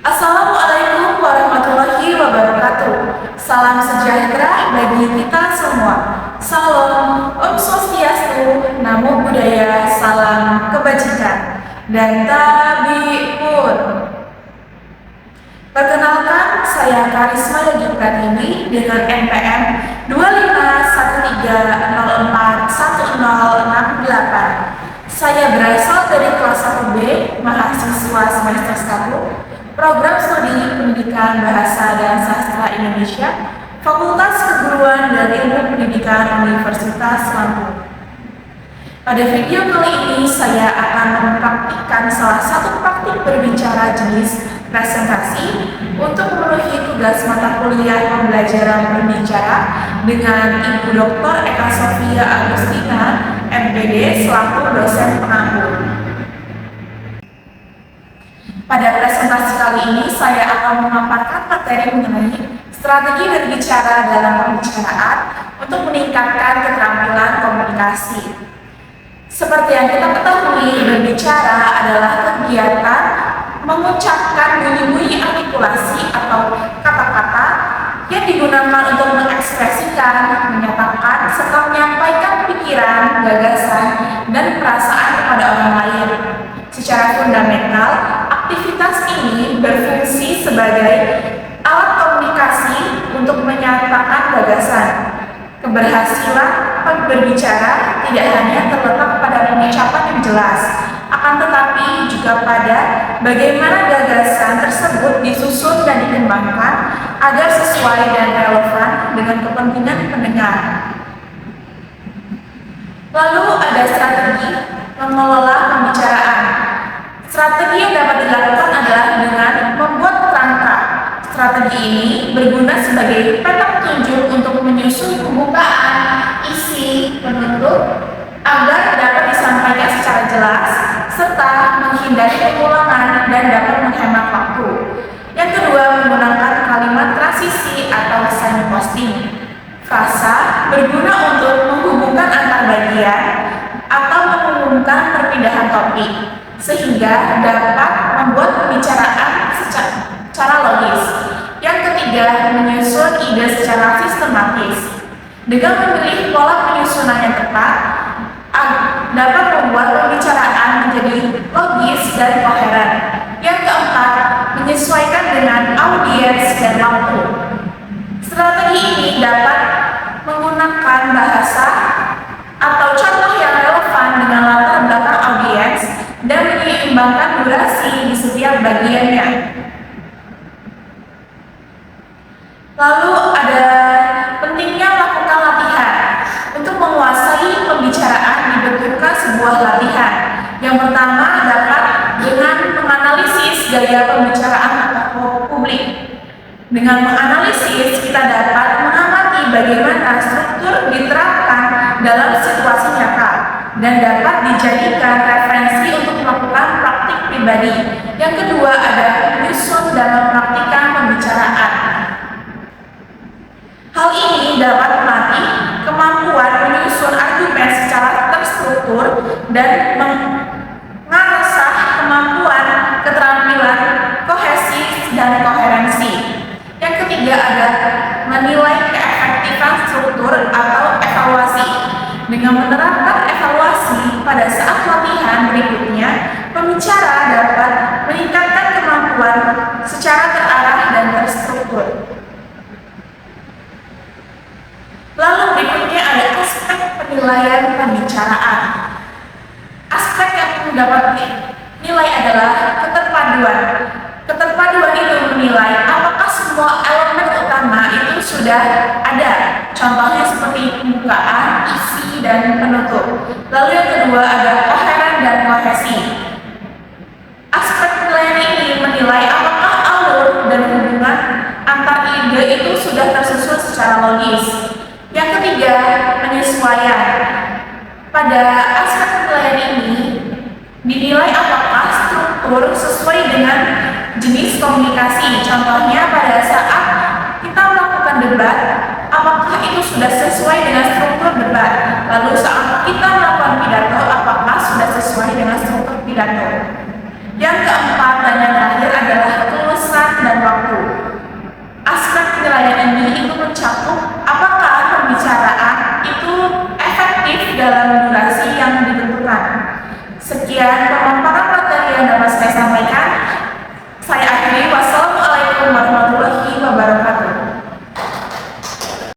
Assalamualaikum warahmatullahi wabarakatuh. Salam sejahtera bagi kita semua. Salam Om Swastiastu, Namo Buddhaya, salam kebajikan, dan Tabi'un. Perkenalkan, saya Karisma Yogi Pratini dengan NPM 2513041068. Saya berasal dari kelas 1B, mahasiswa semester 1, Program Studi Pendidikan Bahasa dan Sastra Indonesia, Fakultas Keguruan dan Ilmu Pendidikan Universitas Lampung. Pada video kali ini saya akan mempraktikkan salah satu praktik berbicara jenis presentasi untuk memenuhi tugas mata kuliah pembelajaran berbicara dengan Ibu Dr. Eka Sofia Agustina, MPD, selaku dosen pengampu. Pada presentasi kali ini, saya akan memaparkan materi mengenai strategi berbicara dalam pembicaraan untuk meningkatkan keterampilan komunikasi. Seperti yang kita ketahui, berbicara adalah kegiatan mengucapkan bunyi-bunyi artikulasi atau kata-kata yang digunakan untuk mengekspresikan, menyatakan, serta menyampaikan pikiran, gagasan, dan perasaan kepada orang lain. Secara fundamental, aktivitas ini berfungsi sebagai alat komunikasi untuk menyatakan gagasan. Keberhasilan berbicara tidak hanya terletak pada pengucapan yang jelas, akan tetapi juga pada bagaimana gagasan tersebut disusun dan dikembangkan agar sesuai dan relevan dengan kepentingan pendengar. Lalu ada strategi mengelola pembicaraan. Strategi yang dapat dilakukan adalah dengan membuat kerangka. Strategi ini berguna sebagai peta petunjuk untuk menyusun pembukaan, isi, penutup, agar dapat disampaikan secara jelas, serta menghindari pengulangan dan dapat menghemat waktu. Yang kedua, menggunakan kalimat transisi atau signposting. Frasa berguna untuk menghubungkan antar bagian atau mengumumkan perpindahan topik, sehingga dapat membuat pembicaraan secara logis. Yang ketiga, menyusun ide secara sistematis. Dengan memilih pola penyusunan yang tepat, dapat membuat pembicaraan menjadi logis dan koheren. Yang keempat, menyesuaikan dengan audiens dan waktu. Strategi ini dapat menggunakan bahasa atau contoh yang relevan dengan latar belakang audiens dan menyeimbangkan durasi di setiap bagiannya. Lalu ada pentingnya melakukan latihan. Untuk menguasai pembicaraan dibutuhkan sebuah latihan. Yang pertama dapat dengan menganalisis gaya pembicaraan atau publik. Dengan menganalisis, kita dapat mengamati bagaimana struktur diterapkan dalam situasi nyata dan dapat dijadikan referensi untuk melakukan praktik pribadi. Yang kedua ada menyusun dan mempraktikkan pembicaraan. Hal ini dapat melatih kemampuan menyusun argumen secara terstruktur dan mengasah kemampuan keterampilan kohesi dan koherensi. Yang ketiga ada menilai keefektifan struktur atau evaluasi. Dengan menerapkan evaluasi pada saat latihan berikutnya, pembicara dapat meningkatkan kemampuan secara terarah dan terstruktur. Lalu berikutnya ada aspek penilaian pembicaraan. Aspek yang dapat dinilai adalah keterpaduan. Keterpaduan itu menilai apakah semua elemen utama itu sudah ada. Contohnya seperti pembukaan, isi, dan penutup. Lalu yang kedua ada koheren dan kohesi. Aspek penilaian ini menilai apakah alur dan hubungan antar ide itu sudah tersusun secara logis. Yang ketiga, penyesuaian. Pada aspek penilaian ini dinilai apakah struktur sesuai dengan jenis komunikasi. Contohnya pada saat kita melakukan debat, apakah itu sudah sesuai dengan struktur debat. Lalu saat kita melakukan pidato, apakah sudah sesuai dengan struktur pidato. Yang keempat dan yang terakhir adalah kelulusan dan waktu. Aspek penilaian ini itu mencakup apakah pembicaraan itu efektif dalam durasi yang ditentukan. Sekian pemaparan materi yang dapat saya sampaikan.